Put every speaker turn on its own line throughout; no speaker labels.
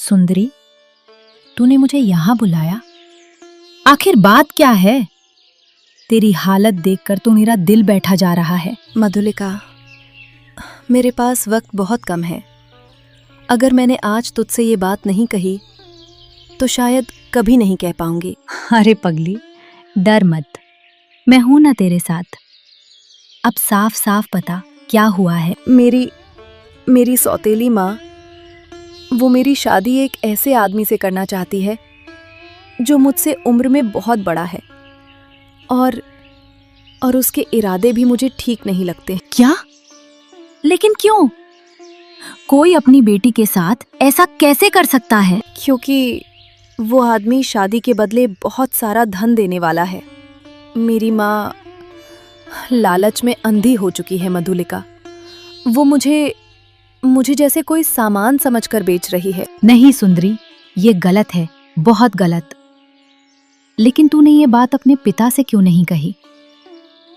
सुंदरी, तूने मुझे यहाँ बुलाया? आखिर बात क्या है? तेरी हालत देखकर तो मेरा दिल बैठा जा रहा है।
मधुलिका, मेरे पास वक्त बहुत कम है। अगर मैंने आज तुझसे ये बात नहीं कही तो शायद कभी नहीं कह पाऊंगी।
अरे पगली, डर मत, मैं हूं ना तेरे साथ। अब साफ साफ बता, क्या हुआ है?
मेरी सौतेली माँ, वो मेरी शादी एक ऐसे आदमी से करना चाहती है जो मुझसे उम्र में बहुत बड़ा है और उसके इरादे भी मुझे ठीक नहीं लगते।
क्या? लेकिन क्यों? कोई अपनी बेटी के साथ ऐसा कैसे कर सकता है?
क्योंकि वो आदमी शादी के बदले बहुत सारा धन देने वाला है। मेरी माँ लालच में अंधी हो चुकी है मधुलिका। वो मुझे जैसे कोई सामान समझकर बेच रही है।
नहीं सुंदरी, ये गलत है, बहुत गलत। लेकिन तूने ये बात अपने पिता से क्यों नहीं कही?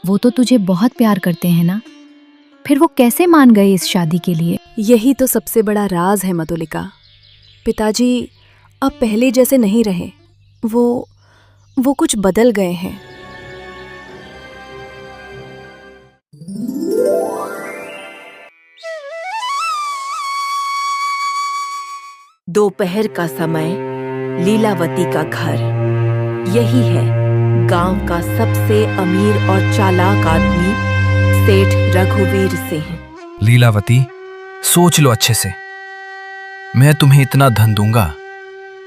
वो तो तुझे बहुत प्यार करते हैं ना, फिर वो कैसे मान गए इस शादी के लिए?
यही तो सबसे बड़ा राज है मधुलिका। पिताजी अब पहले जैसे नहीं रहे। वो कुछ बदल गए हैं।
दोपहर का समय, लीलावती का घर। यही है गांव का सबसे अमीर और चालाक आदमी, सेठ रघुवीर सिंह।
लीलावती, सोच लो अच्छे से। मैं तुम्हें इतना धन दूंगा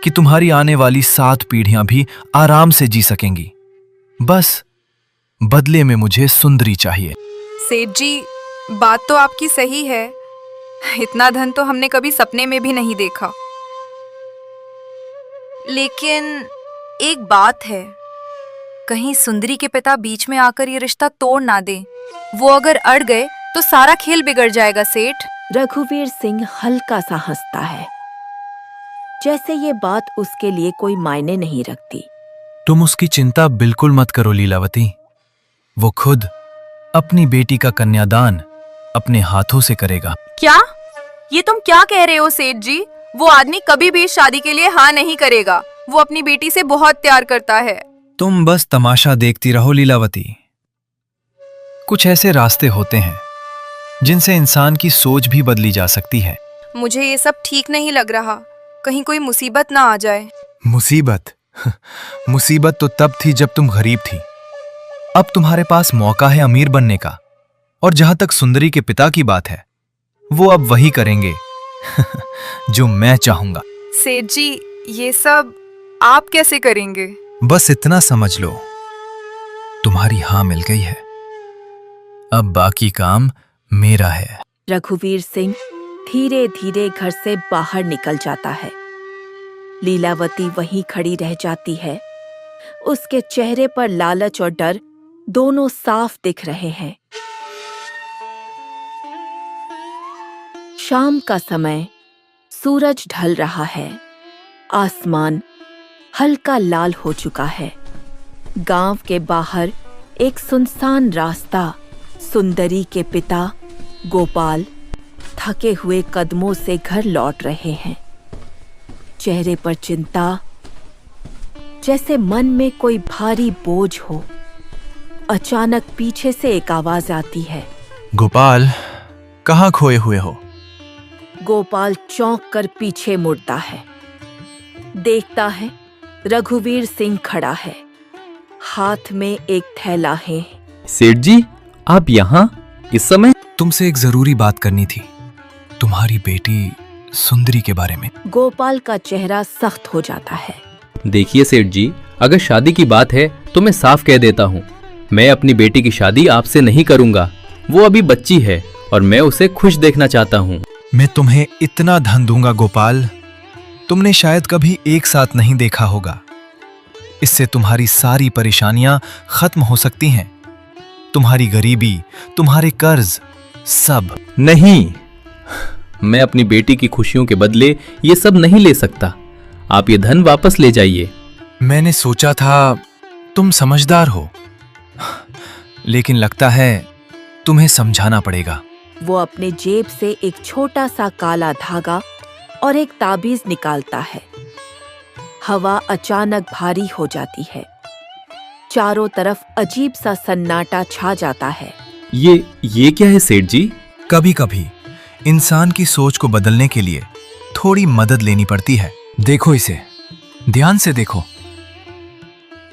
कि तुम्हारी आने वाली 7 पीढ़ियां भी आराम से जी सकेंगी। बस बदले में मुझे सुंदरी चाहिए।
सेठ जी, बात तो आपकी सही है। इतना धन तो हमने कभी सपने में भी नहीं देखा। लेकिन एक बात है, कहीं सुंदरी के पिता बीच में आकर ये रिश्ता तोड़ ना दे। वो अगर अड़ गए तो सारा खेल बिगड़ जाएगा सेठ।
रघुवीर सिंह हल्का सा हंसता है, जैसे ये बात उसके लिए कोई मायने नहीं रखती।
तुम उसकी चिंता बिल्कुल मत करो लीलावती। वो खुद अपनी बेटी का कन्यादान अपने हाथों से करेगा।
क्या? ये तुम क्या कह रहे हो सेठ जी? वो आदमी कभी भी इस शादी के लिए हाँ नहीं करेगा। वो अपनी बेटी से बहुत प्यार करता है।
तुम बस तमाशा देखती रहो लीलावती। कुछ ऐसे रास्ते होते हैं जिनसे इंसान की सोच भी बदली जा सकती है।
मुझे ये सब ठीक नहीं लग रहा। कहीं कोई मुसीबत ना आ जाए।
मुसीबत? मुसीबत तो तब थी जब तुम गरीब थी। अब तुम्हारे पास मौका है अमीर बनने का। और जहां तक सुंदरी के पिता की बात है, वो अब वही करेंगे जो मैं चाहूंगा।
सेठ जी, ये सब आप कैसे करेंगे?
बस इतना समझ लो, तुम्हारी हां मिल गई है। अब बाकी काम मेरा है।
रघुवीर सिंह धीरे धीरे घर से बाहर निकल जाता है। लीलावती वहीं खड़ी रह जाती है। उसके चेहरे पर लालच और डर दोनों साफ दिख रहे हैं। शाम का समय, सूरज ढल रहा है। आसमान हल्का लाल हो चुका है। गांव के बाहर एक सुनसान रास्ता। सुंदरी के पिता गोपाल थके हुए कदमों से घर लौट रहे हैं। चेहरे पर चिंता, जैसे मन में कोई भारी बोझ हो। अचानक पीछे से एक आवाज आती है।
गोपाल, कहाँ खोए हुए हो?
गोपाल चौंक कर पीछे मुड़ता है। देखता है रघुवीर सिंह खड़ा है, हाथ में एक थैला है।
सेठ जी, आप यहाँ इस समय?
तुमसे एक जरूरी बात करनी थी, तुम्हारी बेटी सुंदरी के बारे में।
गोपाल का चेहरा सख्त हो जाता है।
देखिए सेठ जी, अगर शादी की बात है तो मैं साफ कह देता हूँ, मैं अपनी बेटी की शादी आपसे नहीं करूँगा। वो अभी बच्ची है और मैं उसे खुश देखना चाहता हूँ।
मैं तुम्हें इतना धन दूंगा गोपाल, तुमने शायद कभी एक साथ नहीं देखा होगा। इससे तुम्हारी सारी परेशानियां खत्म हो सकती हैं। तुम्हारी गरीबी, तुम्हारे कर्ज, सब।
नहीं, मैं अपनी बेटी की खुशियों के बदले ये सब नहीं ले सकता। आप ये धन वापस ले जाइए।
मैंने सोचा था तुम समझदार हो, लेकिन लगता है तुम्हें समझाना पड़ेगा।
वो अपने जेब से एक छोटा सा काला धागा और एक ताबीज निकालता है। हवा अचानक भारी हो जाती है। चारों तरफ अजीब सा सन्नाटा छा जाता है।
ये क्या है सेठ जी?
कभी कभी इंसान की सोच को बदलने के लिए थोड़ी मदद लेनी पड़ती है। देखो इसे, ध्यान से देखो।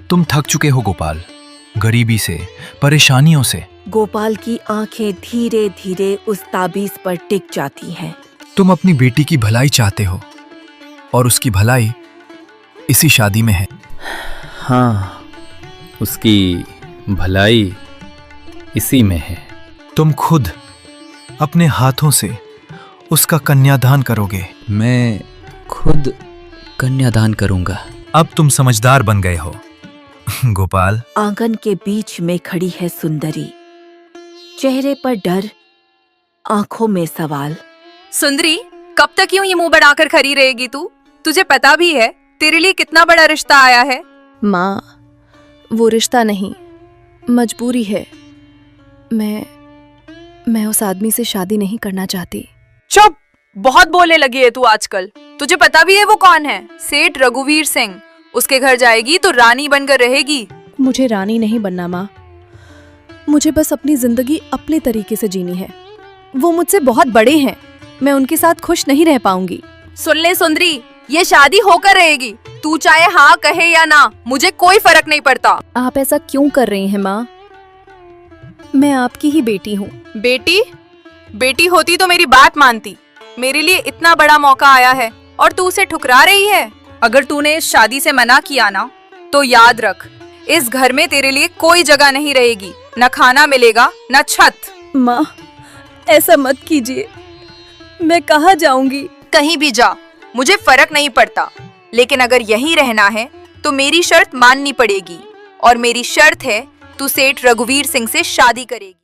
तुम थक चुके हो गोपाल, गरीबी से, परेशानियों से।
गोपाल की आंखें धीरे धीरे उस ताबीज पर टिक जाती हैं।
तुम अपनी बेटी की भलाई चाहते हो और उसकी भलाई इसी शादी में है।
हाँ, उसकी भलाई इसी में है।
तुम खुद अपने हाथों से उसका कन्यादान करोगे।
मैं खुद कन्यादान करूंगा।
अब तुम समझदार बन गए हो गोपाल।
आंगन के बीच में खड़ी है सुंदरी, चेहरे पर डर, आंखों में सवाल।
सुंदरी, कब तक यूं ये मुंह बढ़ाकर खड़ी रहेगी तू? तुझे पता भी है तेरे लिए कितना बड़ा रिश्ता आया है।
माँ, वो रिश्ता नहीं, मजबूरी है। मैं उस आदमी से शादी नहीं करना चाहती।
चुप! बहुत बोलने लगी है तू आजकल। तुझे पता भी है वो कौन है? सेठ रघुवीर सिंह। उसके घर जाएगी तो रानी बनकर रहेगी।
मुझे रानी नहीं बनना माँ, मुझे बस अपनी जिंदगी अपने तरीके से जीनी है। वो मुझसे बहुत बड़े हैं, मैं उनके साथ खुश नहीं रह पाऊंगी।
सुन ले सुंदरी, ये शादी होकर रहेगी। तू चाहे हाँ कहे या ना, मुझे कोई फर्क नहीं पड़ता।
आप ऐसा क्यों कर रही हैं माँ? मैं आपकी ही बेटी हूँ।
बेटी? बेटी होती तो मेरी बात मानती। मेरे लिए इतना बड़ा मौका आया है और तू उसे ठुकरा रही है। अगर तूने इस शादी से मना किया ना, तो याद रख, इस घर में तेरे लिए कोई जगह नहीं रहेगी। न खाना मिलेगा, न छत।
माँ, ऐसा मत कीजिए, मैं कहाँ जाऊंगी?
कहीं भी जा, मुझे फर्क नहीं पड़ता। लेकिन अगर यहीं रहना है तो मेरी शर्त माननी पड़ेगी। और मेरी शर्त है, तू सेठ रघुवीर सिंह से शादी करेगी।